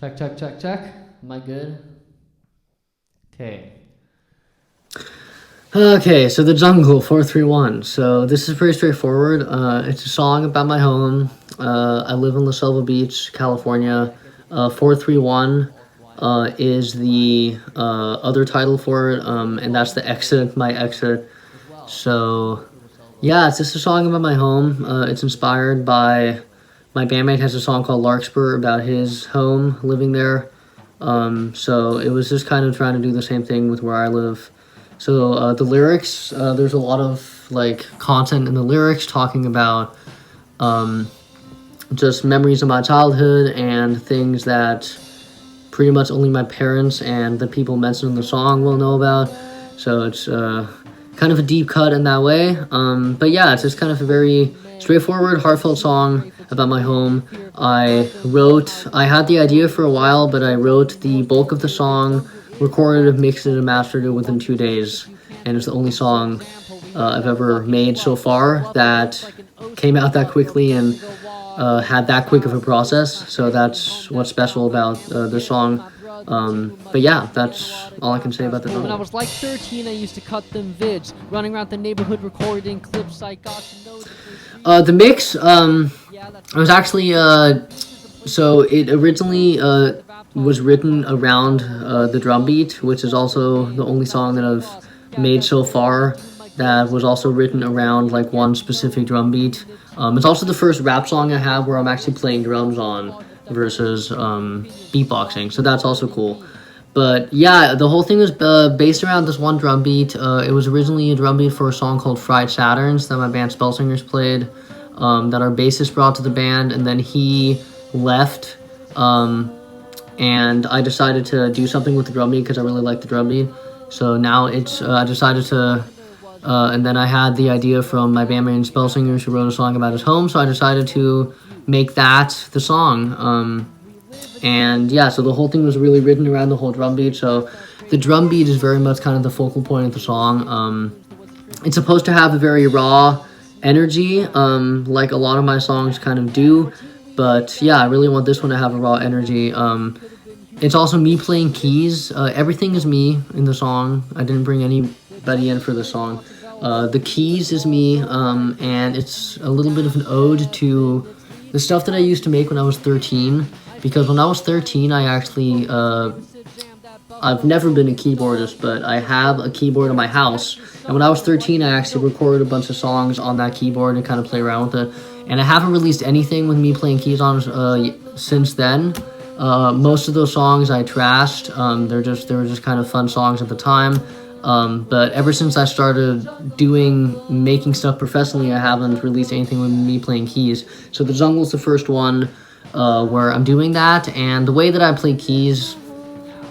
Check, check, check, check. Am I good? Okay. Okay, so The Jungle, 431. So this is pretty straightforward. It's a song about my home. I live in La Selva Beach, California. 431 is the other title for it, and that's the exit, my exit. So, yeah, it's just a song about my home. It's inspired by my bandmate has a song called Larkspur about his home, living there. So it was just kind of trying to do the same thing with where I live. So the lyrics, there's a lot of like content in the lyrics talking about just memories of my childhood and things that pretty much only my parents and the people mentioned in the song will know about. So it's kind of a deep cut in that way. But yeah, it's just kind of a very straightforward, heartfelt song about my home. I had the idea for a while, but I wrote the bulk of the song, recorded it, mixed it, and mastered it within 2 days. And it's the only song I've ever made so far that came out that quickly and had that quick of a process. So that's what's special about the song. But yeah, that's all I can say about the When I jungle. was like 13, I used to cut them vids, running around the neighborhood recording clips I got to know. The mix, it was actually, so it originally was written around the drum beat, which is also the only song that I've made so far that was also written around like one specific drum beat. It's also the first rap song I have where I'm actually playing drums on versus beatboxing, so that's also cool. But yeah, the whole thing was based around this one drum beat. It was originally a drum beat for a song called Fried Saturns that my band Spellsingers played, that our bassist brought to the band, and then he left, and I decided to do something with the drum beat because I really liked the drum beat. So now it's, I decided to, and then I had the idea from my bandmate and Spellsingers who wrote a song about his home, so I decided to make that the song. And yeah, so the whole thing was really written around the whole drum beat. So the drum beat is very much kind of the focal point of the song. It's supposed to have a very raw energy, like a lot of my songs kind of do. But yeah, I really want this one to have a raw energy. It's also me playing keys. Everything is me in the song. I didn't bring anybody in for the song. The keys is me, and it's a little bit of an ode to the stuff that I used to make when I was 13. Because when I was 13, I actually, I've never been a keyboardist, but I have a keyboard in my house. And when I was 13, I actually recorded a bunch of songs on that keyboard and kind of play around with it. And I haven't released anything with me playing keys on since then. Most of those songs I trashed. They were just kind of fun songs at the time. But ever since I started making stuff professionally, I haven't released anything with me playing keys. So The Jungle's the first one where I'm doing that, and the way that I play keys,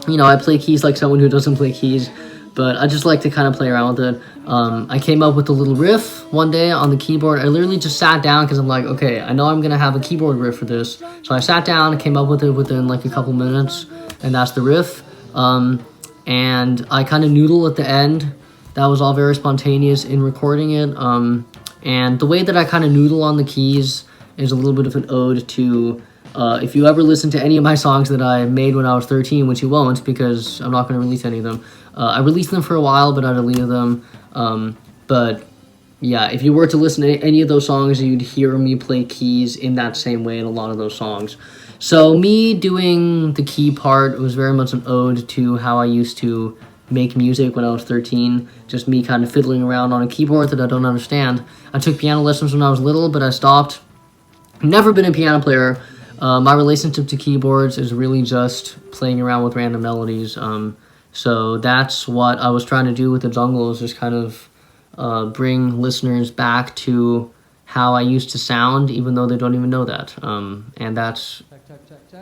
I play keys like someone who doesn't play keys, but I just like to kind of play around with it. I came up with a little riff one day on the keyboard. I literally just sat down because I'm like, okay, I know I'm going to have a keyboard riff for this. So I sat down and came up with it within like a couple minutes, and that's the riff. And I kind of noodle at the end. That was all very spontaneous in recording it. And the way that I kind of noodle on the keys is a little bit of an ode to, if you ever listen to any of my songs that I made when I was 13, which you won't because I'm not going to release any of them. I released them for a while, but I deleted them. But yeah, if you were to listen to any of those songs, you'd hear me play keys in that same way in a lot of those songs. So me doing the key part was very much an ode to how I used to make music when I was 13. Just me kind of fiddling around on a keyboard that I don't understand. I took piano lessons when I was little, but I stopped. Never been a piano player. My relationship to keyboards is really just playing around with random melodies. So that's what I was trying to do with The Jungle, is just kind of bring listeners back to how I used to sound, even though they don't even know that. And that's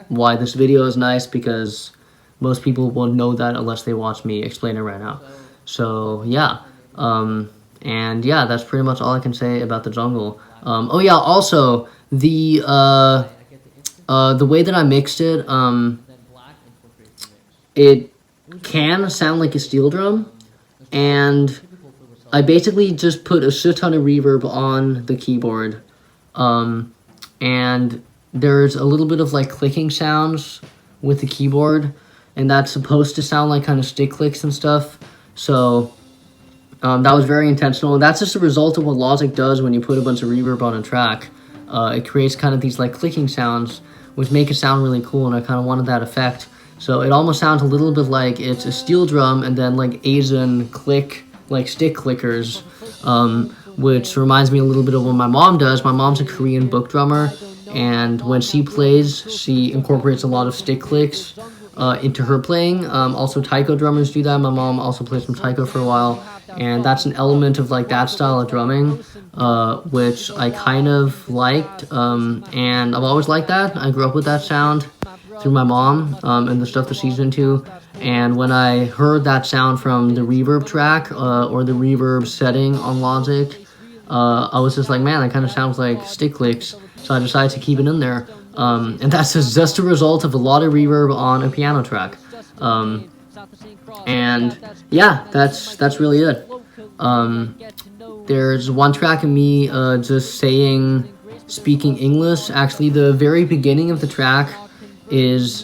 why this video is nice, because most people won't know that unless they watch me explain it right now. So yeah, and yeah, that's pretty much all I can say about The Jungle. Oh yeah, also the way that I mixed it, it can sound like a steel drum, and I basically just put a shit ton of reverb on the keyboard, and there's a little bit of like clicking sounds with the keyboard, and that's supposed to sound like kind of stick clicks and stuff. So that was very intentional, and that's just a result of what Logic does when you put a bunch of reverb on a track. It creates kind of these like clicking sounds, which make it sound really cool, and I kind of wanted that effect. So it almost sounds a little bit like it's a steel drum and then like Asian click, like stick clickers, which reminds me a little bit of what my mom does. My mom's a Korean book drummer, and when she plays, she incorporates a lot of stick clicks into her playing. Also, taiko drummers do that. My mom also played some taiko for a while, and that's an element of like that style of drumming, which I kind of liked, and I've always liked that. I grew up with that sound through my mom and the stuff that she's into. And when I heard that sound from the reverb track or the reverb setting on Logic, I was just like, man, that kind of sounds like stick clicks. So I decided to keep it in there. And that's just a result of a lot of reverb on a piano track. And yeah, that's really it. There's one track of me just speaking English. Actually, the very beginning of the track is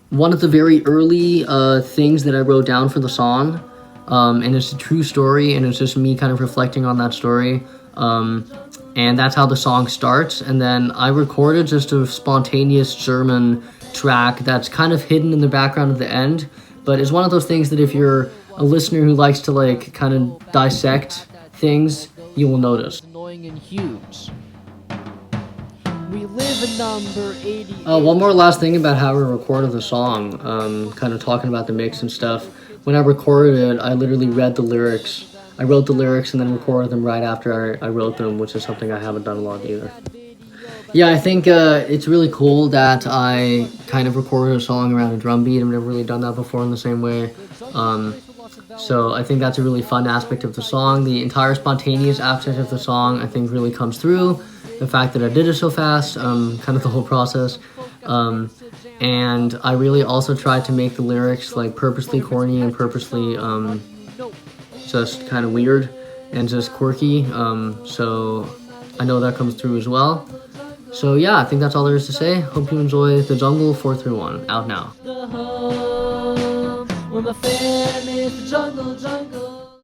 one of the very early things that I wrote down for the song, and it's a true story, and it's just me kind of reflecting on that story, and that's how the song starts. And then I recorded just a spontaneous German track that's kind of hidden in the background at the end, but it's one of those things that if you're a listener who likes to like kind of dissect things, you will notice. Annoying and huge. We live in number 80. One more last thing about how I recorded the song, kind of talking about the mix and stuff. When I recorded it, I literally read the lyrics. I wrote the lyrics and then recorded them right after I wrote them, which is something I haven't done a lot either. Yeah, I think it's really cool that I kind of recorded a song around a drum beat. I've never really done that before in the same way. So I think that's a really fun aspect of the song. The entire spontaneous aspect of the song, I think, really comes through. The fact that I did it so fast, kind of the whole process. And I really also tried to make the lyrics like purposely corny and purposely just kind of weird and just quirky. So I know that comes through as well. So yeah, I think that's all there is to say. Hope you enjoy The Jungle 431, out now. Where my fam is the jungle, jungle.